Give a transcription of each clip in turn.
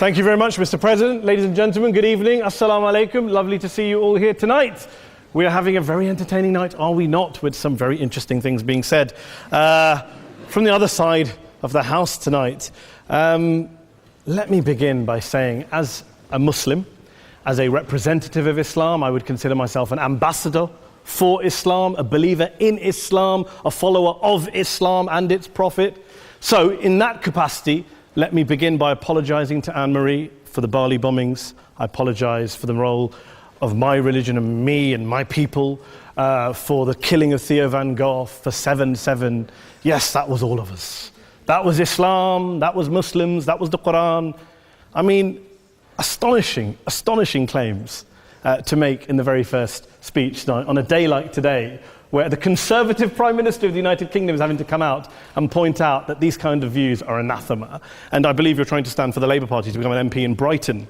Thank you very much, Mr. President. Ladies and gentlemen, good evening. Assalamu alaikum. Lovely to see you all here tonight. We are having a very entertaining night, are we not, with some very interesting things being said from the other side of the house tonight. Let me begin by saying, as a Muslim, as a representative of Islam, I would consider myself an ambassador for Islam, a believer in Islam, a follower of Islam and its Prophet. So, in that capacity, let me begin by apologizing to Anne-Marie for the Bali bombings. I apologize for the role of my religion and me and my people, for the killing of Theo van Gogh, for 7/7. Yes, that was all of us. That was Islam, that was Muslims, that was the Quran. I mean, astonishing claims to make in the very first speech tonight, on a day like today, where the Conservative Prime Minister of the United Kingdom is having to come out and point out that these kind of views are anathema. And I believe you're trying to stand for the Labour Party to become an MP in Brighton.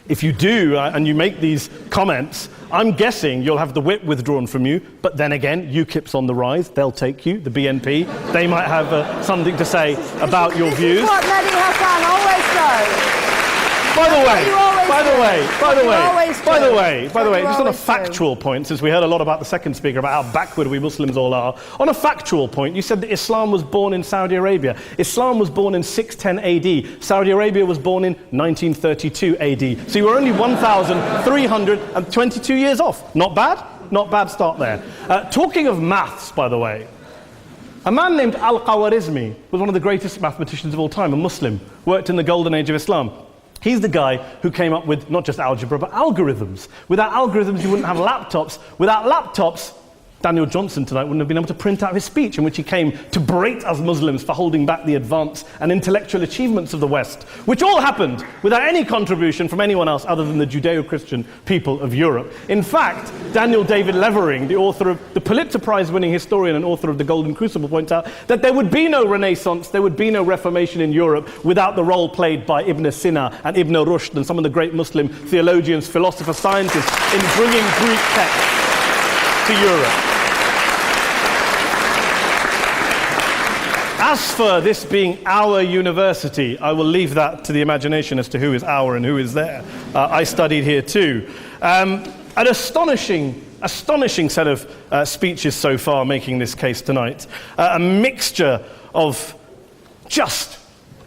If you do, and you make these comments, I'm guessing you'll have the whip withdrawn from you, but then again, UKIP's on the rise, they'll take you, the BNP, they might have something to say about your views. This is what Mehdi Hasan always does. By the way, just on a factual point, since we heard a lot about the second speaker, about how backward we Muslims all are, on a factual point, you said that Islam was born in Saudi Arabia. Islam was born in 610 AD. Saudi Arabia was born in 1932 AD. So you were only 1,322 years off. Not bad? Not bad start there. Talking of maths, by the way, a man named Al-Khawarizmi was one of the greatest mathematicians of all time, a Muslim, worked in the golden age of Islam. He's the guy who came up with not just algebra, but algorithms. Without algorithms, you wouldn't have laptops. Without laptops, Daniel Johnson tonight wouldn't have been able to print out his speech in which he came to berate us Muslims for holding back the advance and intellectual achievements of the West, which all happened without any contribution from anyone else other than the Judeo-Christian people of Europe. In fact, Daniel David Levering, the author of the Pulitzer Prize-winning historian and author of The Golden Crucible, points out that there would be no Renaissance, there would be no Reformation in Europe without the role played by Ibn Sina and Ibn Rushd and some of the great Muslim theologians, philosophers, scientists in bringing Greek texts to Europe. As for this being our university, I will leave that to the imagination as to who is our and who is there. I studied here too. An astonishing set of speeches so far making this case tonight. A mixture of just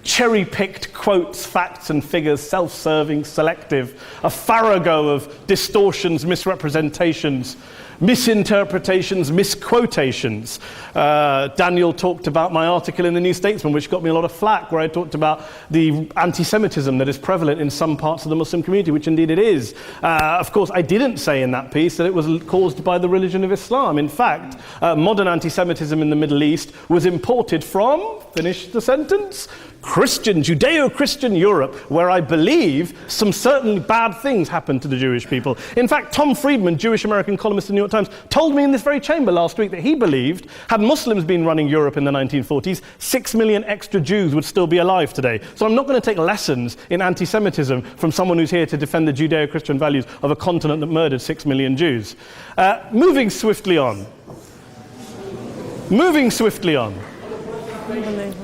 cherry-picked quotes, facts and figures, self-serving, selective, a farrago of distortions, misrepresentations, misinterpretations, misquotations. Daniel talked about my article in the New Statesman, which got me a lot of flack, where I talked about the anti-Semitism that is prevalent in some parts of the Muslim community, which indeed it is. Of course, I didn't say in that piece that it was caused by the religion of Islam. In fact, modern anti-Semitism in the Middle East was imported from, finish the sentence, Christian, Judeo-Christian Europe, where I believe some certainly bad things happened to the Jewish people. In fact, Tom Friedman, Jewish-American columnist in the New York Times, told me in this very chamber last week that he believed, had Muslims been running Europe in the 1940s, 6 million extra Jews would still be alive today. So I'm not going to take lessons in anti-Semitism from someone who's here to defend the Judeo-Christian values of a continent that murdered 6 million Jews. Moving swiftly on.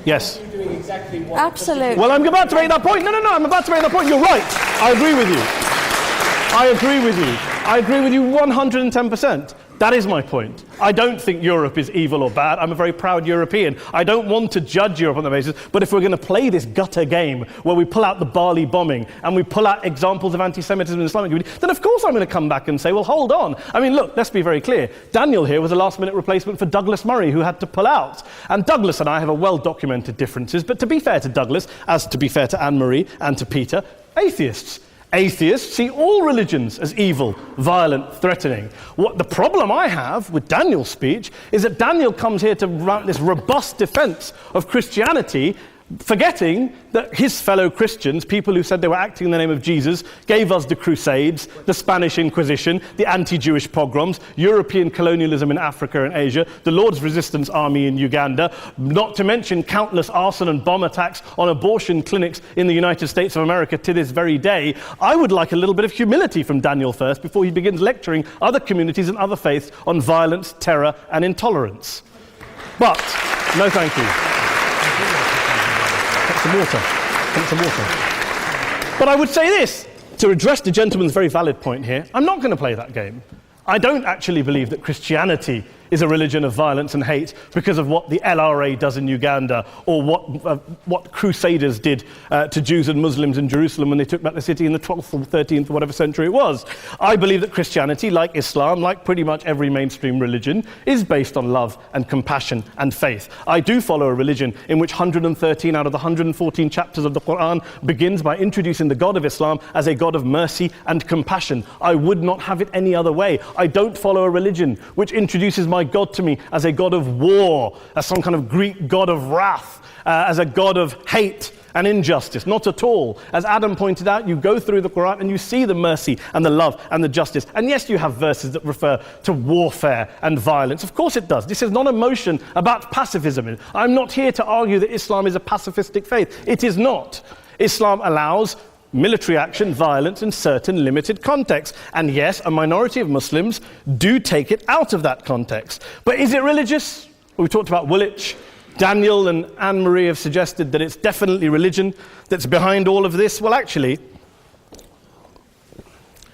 Yes. Absolutely. Well, I'm about to make that point. No, I'm about to make that point. You're right. I agree with you 110%. That is my point. I don't think Europe is evil or bad. I'm a very proud European. I don't want to judge Europe on that basis, but if we're going to play this gutter game where we pull out the Bali bombing and we pull out examples of anti-Semitism in the Islamic community, then of course I'm going to come back and say, well, hold on. I mean, look, let's be very clear. Daniel here was a last-minute replacement for Douglas Murray, who had to pull out. And Douglas and I have a well-documented differences, but to be fair to Douglas, as to be fair to Anne-Marie and to Peter, atheists. Atheists see all religions as evil, violent, threatening. What the problem I have with Daniel's speech is that Daniel comes here to run this robust defense of Christianity, forgetting that his fellow Christians, people who said they were acting in the name of Jesus, gave us the Crusades, the Spanish Inquisition, the anti-Jewish pogroms, European colonialism in Africa and Asia, the Lord's Resistance Army in Uganda, not to mention countless arson and bomb attacks on abortion clinics in the United States of America to this very day. I would like a little bit of humility from Daniel first before he begins lecturing other communities and other faiths on violence, terror and intolerance. But, no thank you. Some water. But I would say this, to address the gentleman's very valid point here, I'm not going to play that game. I don't actually believe that Christianity is a religion of violence and hate because of what the LRA does in Uganda or what Crusaders did to Jews and Muslims in Jerusalem when they took back the city in the 12th or 13th or whatever century it was. I believe that Christianity, like Islam, like pretty much every mainstream religion, is based on love and compassion and faith. I do follow a religion in which 113 out of the 114 chapters of the Quran begins by introducing the God of Islam as a God of mercy and compassion. I would not have it any other way. I don't follow a religion which introduces my God to me as a God of war, as some kind of Greek God of wrath, as a God of hate and injustice. Not at all. As Adam pointed out, you go through the Quran and you see the mercy and the love and the justice. And yes, you have verses that refer to warfare and violence. Of course it does. This is not a motion about pacifism. I'm not here to argue that Islam is a pacifistic faith. It is not. Islam allows military action, violence in certain limited contexts. And yes, a minority of Muslims do take it out of that context. But is it religious? We talked about Woolwich. Daniel and Anne-Marie have suggested that it's definitely religion that's behind all of this. Well, actually,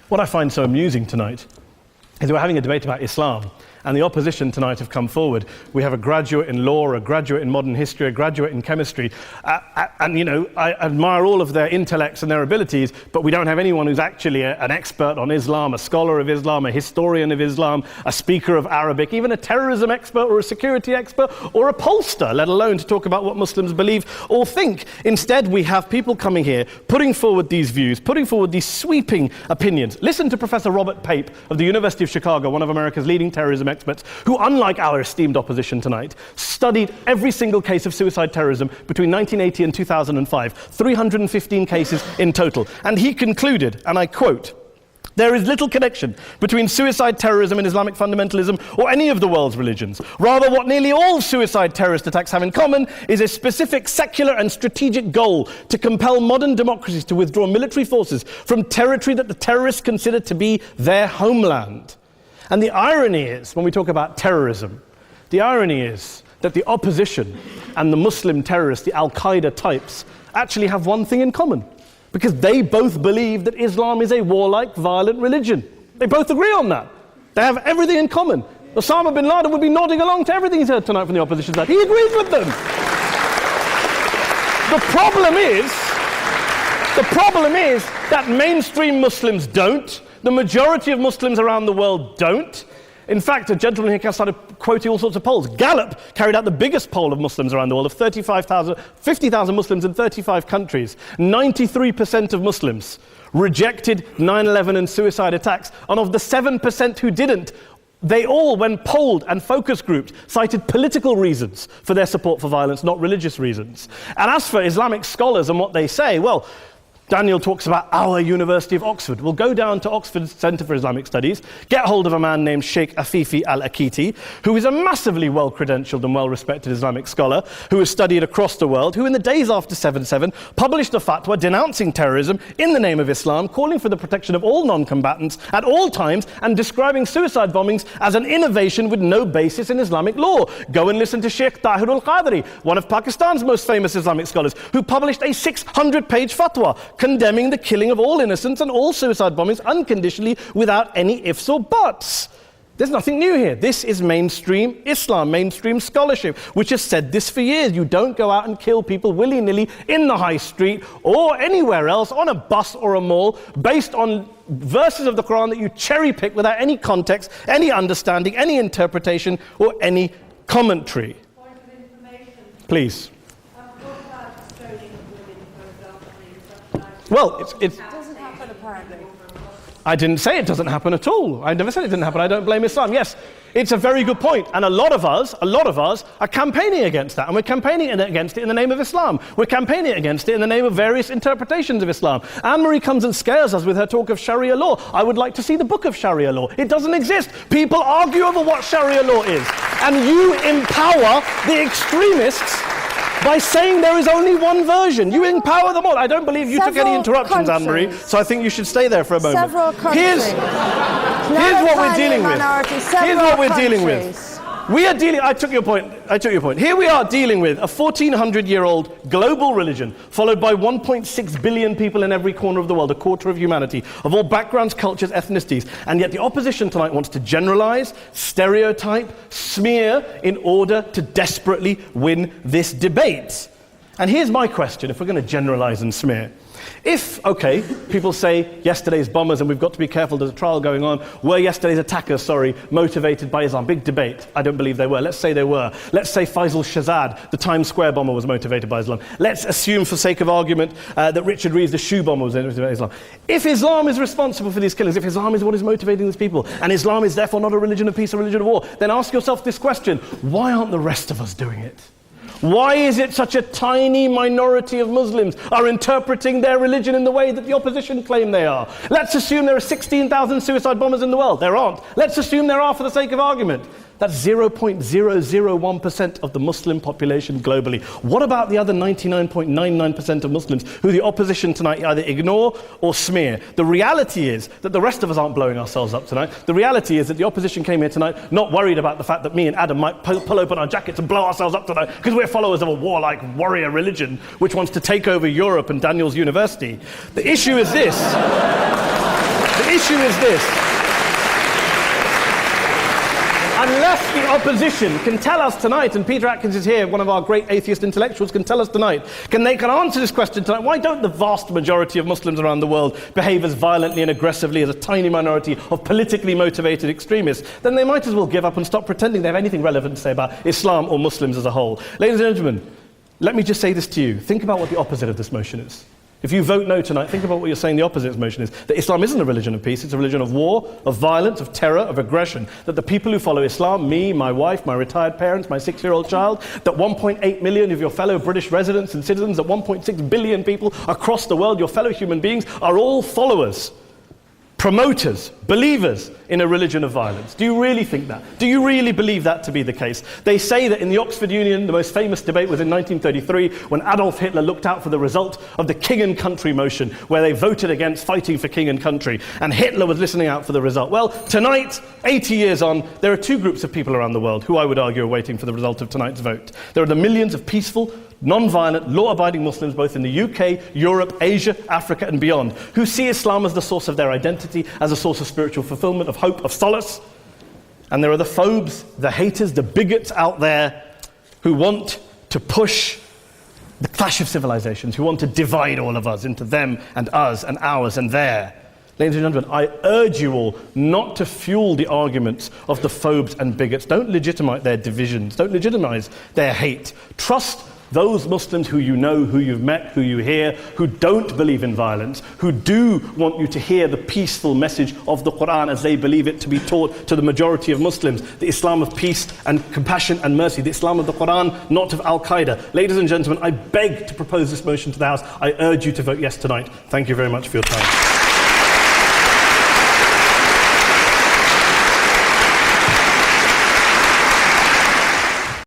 what I find so amusing tonight is we're having a debate about Islam. And the opposition tonight have come forward. We have a graduate in law, a graduate in modern history, a graduate in chemistry. And, you know, I admire all of their intellects and their abilities, but we don't have anyone who's actually an expert on Islam, a scholar of Islam, a historian of Islam, a speaker of Arabic, even a terrorism expert or a security expert or a pollster, let alone to talk about what Muslims believe or think. Instead, we have people coming here, putting forward these views, putting forward these sweeping opinions. Listen to Professor Robert Pape of the University of Chicago, one of America's leading terrorism experts, who, unlike our esteemed opposition tonight, studied every single case of suicide terrorism between 1980 and 2005, 315 cases in total. And he concluded, and I quote, "There is little connection between suicide terrorism and Islamic fundamentalism or any of the world's religions. Rather, what nearly all suicide terrorist attacks have in common is a specific secular and strategic goal to compel modern democracies to withdraw military forces from territory that the terrorists consider to be their homeland." And the irony is, when we talk about terrorism, the irony is that the opposition and the Muslim terrorists, the Al-Qaeda types, actually have one thing in common. Because they both believe that Islam is a warlike, violent religion. They both agree on that. They have everything in common. Osama bin Laden would be nodding along to everything he's heard tonight from the opposition side. He agrees with them. The problem is that mainstream Muslims don't. The majority of Muslims around the world don't. In fact, a gentleman here started quoting all sorts of polls. Gallup carried out the biggest poll of Muslims around the world, of 50,000 Muslims in 35 countries. 93% of Muslims rejected 9/11 and suicide attacks. And of the 7% who didn't, they all, when polled and focus grouped, cited political reasons for their support for violence, not religious reasons. And as for Islamic scholars and what they say, well, Daniel talks about our University of Oxford. We'll go down to Oxford's Centre for Islamic Studies, get hold of a man named Sheikh Afifi al-Akiti, who is a massively well-credentialed and well-respected Islamic scholar, who has studied across the world, who in the days after 7/7 published a fatwa denouncing terrorism in the name of Islam, calling for the protection of all non-combatants at all times, and describing suicide bombings as an innovation with no basis in Islamic law. Go and listen to Sheikh Tahir al-Qadri, one of Pakistan's most famous Islamic scholars, who published a 600-page fatwa condemning the killing of all innocents and all suicide bombings unconditionally without any ifs or buts. There's nothing new here. This is mainstream Islam, mainstream scholarship, which has said this for years. You don't go out and kill people willy-nilly in the high street or anywhere else, on a bus or a mall, based on verses of the Quran that you cherry-pick without any context, any understanding, any interpretation, or any commentary. Point of information. Please. Well, it doesn't happen apparently. I didn't say it doesn't happen at all. I never said it didn't happen. I don't blame Islam. Yes, it's a very good point. And a lot of us are campaigning against that. And we're campaigning against it in the name of Islam. We're campaigning against it in the name of various interpretations of Islam. Anne-Marie comes and scares us with her talk of Sharia law. I would like to see the book of Sharia law. It doesn't exist. People argue over what Sharia law is. And you empower the extremists by saying there is only one version. You empower them all. I don't believe you took any interruptions, Anne-Marie, so I think you should stay there for a moment. Several countries. Here's what we're dealing with. Here's what we're dealing with. I took your point. Here we are dealing with a 1400-year-old global religion followed by 1.6 billion people in every corner of the world, a quarter of humanity, of all backgrounds, cultures, ethnicities. And yet the opposition tonight wants to generalize, stereotype, smear in order to desperately win this debate. And here's my question, if we're going to generalize and smear. If, okay, people say yesterday's bombers, and we've got to be careful, there's a trial going on, were yesterday's attackers, motivated by Islam? Big debate. I don't believe they were. Let's say they were. Let's say Faisal Shahzad, the Times Square bomber, was motivated by Islam. Let's assume, for sake of argument, that Richard Reeves, the shoe bomber, was motivated by Islam. If Islam is responsible for these killings, if Islam is what is motivating these people, and Islam is therefore not a religion of peace, a religion of war, then ask yourself this question: why aren't the rest of us doing it? Why is it such a tiny minority of Muslims are interpreting their religion in the way that the opposition claim they are? Let's assume there are 16,000 suicide bombers in the world. There aren't. Let's assume there are for the sake of argument. That's 0.001% of the Muslim population globally. What about the other 99.99% of Muslims who the opposition tonight either ignore or smear? The reality is that the rest of us aren't blowing ourselves up tonight. The reality is that the opposition came here tonight not worried about the fact that me and Adam might pull open our jackets and blow ourselves up tonight because we're followers of a warlike warrior religion which wants to take over Europe and Daniel's university. The issue is this. Unless the opposition can tell us tonight, and Peter Atkins is here, one of our great atheist intellectuals, can tell us tonight, can answer this question tonight: why don't the vast majority of Muslims around the world behave as violently and aggressively as a tiny minority of politically motivated extremists? Then they might as well give up and stop pretending they have anything relevant to say about Islam or Muslims as a whole. Ladies and gentlemen, let me just say this to you. Think about what the opposite of this motion is. If you vote no tonight, think about what you're saying the opposite motion is. That Islam isn't a religion of peace, it's a religion of war, of violence, of terror, of aggression. That the people who follow Islam, me, my wife, my retired parents, my 6-year-old child, that 1.8 million of your fellow British residents and citizens, that 1.6 billion people across the world, your fellow human beings, are all followers, promoters, believers in a religion of violence. Do you really think that? Do you really believe that to be the case? They say that in the Oxford Union, the most famous debate was in 1933 when Adolf Hitler looked out for the result of the King and Country motion, where they voted against fighting for King and Country, and Hitler was listening out for the result. Well, tonight, 80 years on, there are two groups of people around the world who I would argue are waiting for the result of tonight's vote. There are the millions of peaceful, non-violent, law-abiding Muslims both in the UK, Europe, Asia, Africa and beyond, who see Islam as the source of their identity, as a source of spiritual fulfillment, of hope, of solace. And there are the phobes, the haters, the bigots out there who want to push the clash of civilizations, who want to divide all of us into them and us and ours and their. Ladies and gentlemen, I urge you all not to fuel the arguments of the phobes and bigots. Don't legitimize their divisions. Don't legitimize their hate. Trust those Muslims who you know, who you've met, who you hear, who don't believe in violence, who do want you to hear the peaceful message of the Quran as they believe it to be taught to the majority of Muslims, the Islam of peace and compassion and mercy, the Islam of the Quran, not of Al-Qaeda. Ladies and gentlemen, I beg to propose this motion to the House. I urge you to vote yes tonight. Thank you very much for your time.